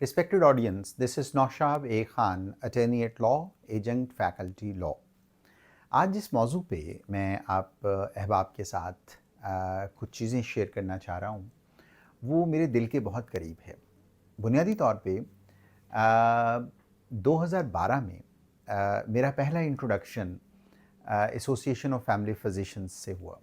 Respected audience, this is Naushab A. Khan, attorney at law, adjunct faculty law. आज जिस मौजू पे मैं आप अहबाब के साथ कुछ चीज़ें शेयर करना चाह रहा हूँ वो मेरे दिल के बहुत करीब है। बुनियादी तौर पे 2012 में मेरा पहला introduction association of family physicians से हुआ।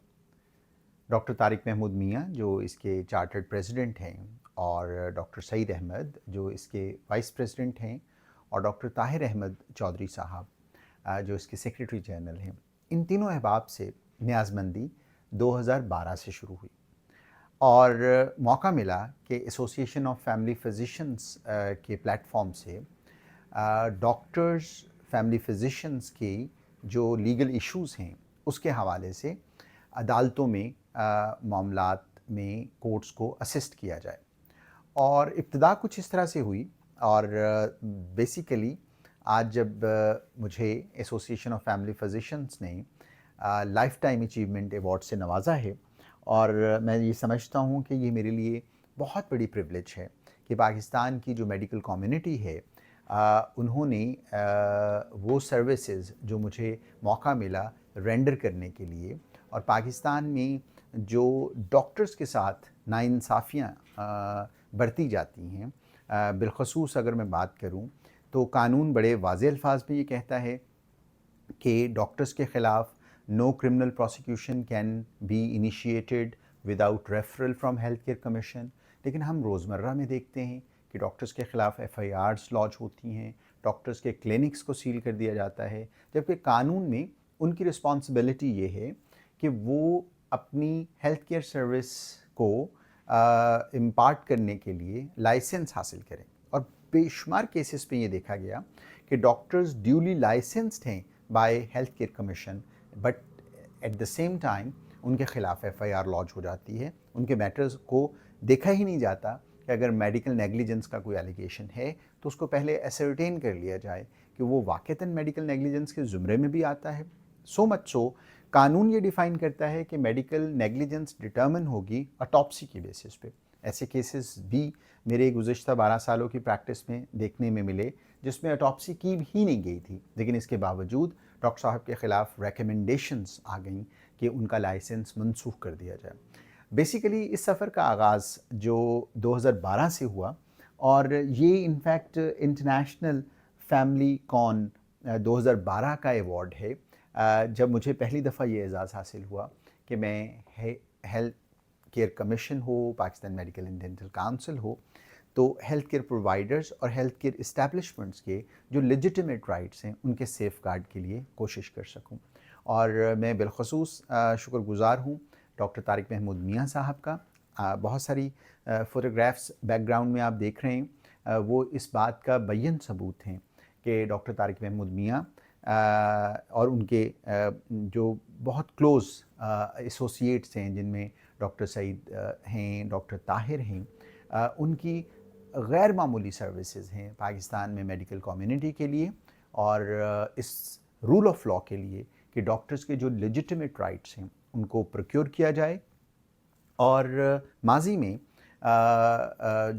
डॉक्टर तारिक महमूद मियाँ जो इसके चार्टर्ड प्रेसिडेंट हैं और डॉक्टर सईद अहमद जो इसके वाइस प्रेसिडेंट हैं और डॉक्टर ताहिर अहमद चौधरी साहब जो इसके सेक्रेटरी जनरल हैं, इन तीनों अहबाब से न्याज़मंदी 2012 से शुरू हुई और मौका मिला कि एसोसिएशन ऑफ फैमिली फिजिशियंस के प्लेटफॉर्म से डॉक्टर्स फैमिली फिजिशियंस के जो लीगल इश्यूज़ हैं उसके हवाले से अदालतों में मामलात में कोर्ट्स को असिस्ट किया जाए। और इब्तिदा कुछ इस तरह से हुई और बेसिकली आज जब मुझे एसोसिएशन ऑफ फैमिली फिजिशियंस ने लाइफ टाइम अचीवमेंट अवार्ड से नवाजा है और मैं ये समझता हूँ कि ये मेरे लिए बहुत बड़ी प्रिविलेज है कि पाकिस्तान की जो मेडिकल कम्युनिटी है उन्होंने वो सर्विसेज जो मुझे मौका मिला रेंडर करने के लिए और पाकिस्तान में जो डॉक्टर्स के साथ नाइंसाफ़ियाँ बरती जाती हैं, बिलखसूस अगर मैं बात करूं तो कानून बड़े वाज़ेह अल्फाज में ये कहता है कि डॉक्टर्स के ख़िलाफ़ no criminal prosecution can be initiated without referral from health care commission. लेकिन हम रोज़मर्रा में देखते हैं कि डॉक्टर्स के ख़िलाफ़ FIRs लॉन्च होती हैं, डॉक्टर्स के क्लिनिक्स को सील कर दिया जाता है, जबकि कानून में उनकी रिस्पॉन्सिबिलिटी ये है कि वो अपनी हेल्थ केयर सर्विस को इम्पार्ट करने के लिए लाइसेंस हासिल करें। और बेशुमार केसेस पे ये देखा गया कि डॉक्टर्स ड्यूली लाइसेंस्ड हैं by health care commission, but at the same time उनके ख़िलाफ़ FIR लॉन्च हो जाती है। उनके मैटर्स को देखा ही नहीं जाता कि अगर मेडिकल नेग्लिजेंस का कोई एलिगेशन है तो उसको पहले एसर्टेन कर लिया जाए कि वो वाक़तन मेडिकल नेग्लिजेंस के ज़ुमरे में भी आता है। सो मच सो कानून ये डिफ़ाइन करता है कि मेडिकल नेग्लिजेंस डिटर्मिन होगी ऑटोप्सी की बेसिस पे। ऐसे केसेस भी मेरे गुज़िश्ता 12 सालों की प्रैक्टिस में देखने में मिले जिसमें ऑटोप्सी की ही नहीं गई थी, लेकिन इसके बावजूद डॉक्टर साहब के ख़िलाफ़ रिकमेंडेशंस आ गई कि उनका लाइसेंस मनसूख कर दिया जाए। बेसिकली इस सफ़र का आगाज़ जो 2012 से हुआ और ये इनफैक्ट इंटरनेशनल फैमिली कॉन 2012 का अवार्ड है जब मुझे पहली दफ़ा ये एज़ाज़ हासिल हुआ कि मैं हेल्थ केयर कमीशन हो, Pakistan medical and dental council हो, तो हेल्थ केयर प्रोवाइडर्स और हेल्थ केयर इस्टेब्लिशमेंट्स के जो लेजिटिमेट राइट्स हैं उनके सेफ़ गार्ड के लिए कोशिश कर सकूं। और मैं बिलखसूस शुक्रगुज़ार हूँ डॉक्टर तारिक महमूद मियाँ साहब का। बहुत सारी फ़ोटोग्राफ्स बैकग्राउंड में आप देख रहे हैं, वो इस बात का बैन सबूत हैं कि डॉक्टर तारिक महमूद मियाँ और उनके जो बहुत क्लोज़ एसोसिएट्स हैं जिनमें डॉक्टर सईद हैं, डॉक्टर ताहिर हैं, उनकी गैर मामूली सर्विसेज हैं पाकिस्तान में मेडिकल कम्युनिटी के लिए और इस रूल ऑफ लॉ के लिए कि डॉक्टर्स के जो लेजिटिमेट राइट्स हैं उनको प्रोक्योर किया जाए। और माजी में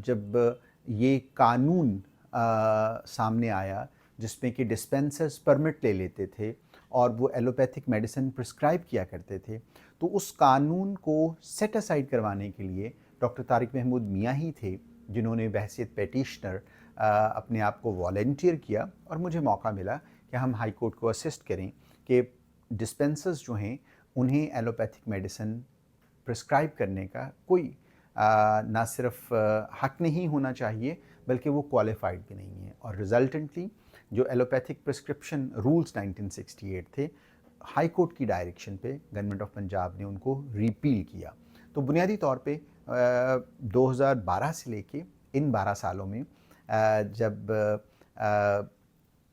जब ये कानून सामने आया जिसमें कि डिस्पेंसर्स परमिट ले लेते थे और वो एलोपैथिक मेडिसिन प्रिस्क्राइब किया करते थे, तो उस कानून को सेट असाइड करवाने के लिए डॉक्टर तारिक महमूद मियाँ ही थे जिन्होंने बहैसियत पेटिशनर अपने आप को वॉलंटियर किया और मुझे मौका मिला कि हम हाई कोर्ट को असिस्ट करें कि डिस्पेंसर्स जो हैं उन्हें एलोपैथिक मेडिसिन प्रिस्क्राइब करने का कोई ना सिर्फ हक नहीं होना चाहिए बल्कि वो क्वालिफाइड भी नहीं है। और रिजल्टेंटली जो एलोपैथिक प्रिस्क्रिप्शन रूल्स 1968 थे, हाई कोर्ट की डायरेक्शन पे गवर्नमेंट ऑफ पंजाब ने उनको रिपील किया। तो बुनियादी तौर पे 2012 से लेके इन 12 सालों में जब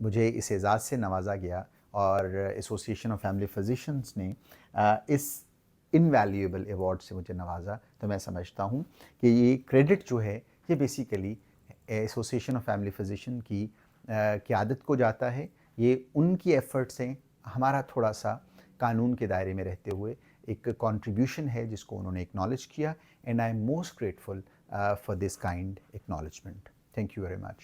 मुझे इस एज़ाज़ से नवाजा गया और एसोसिएशन ऑफ फैमिली फिजिशियंस ने इस इनवैल्यूएबल अवार्ड से मुझे नवाजा, तो मैं समझता हूँ कि ये क्रेडिट जो है ये basically association of family physician की क़यादत को जाता है। ये उनकी एफ़र्ट्स हैं, हमारा थोड़ा सा कानून के दायरे में रहते हुए एक कंट्रीब्यूशन है जिसको उन्होंने एक्नॉलेज किया, and I am most grateful for this kind acknowledgement. Thank you very much.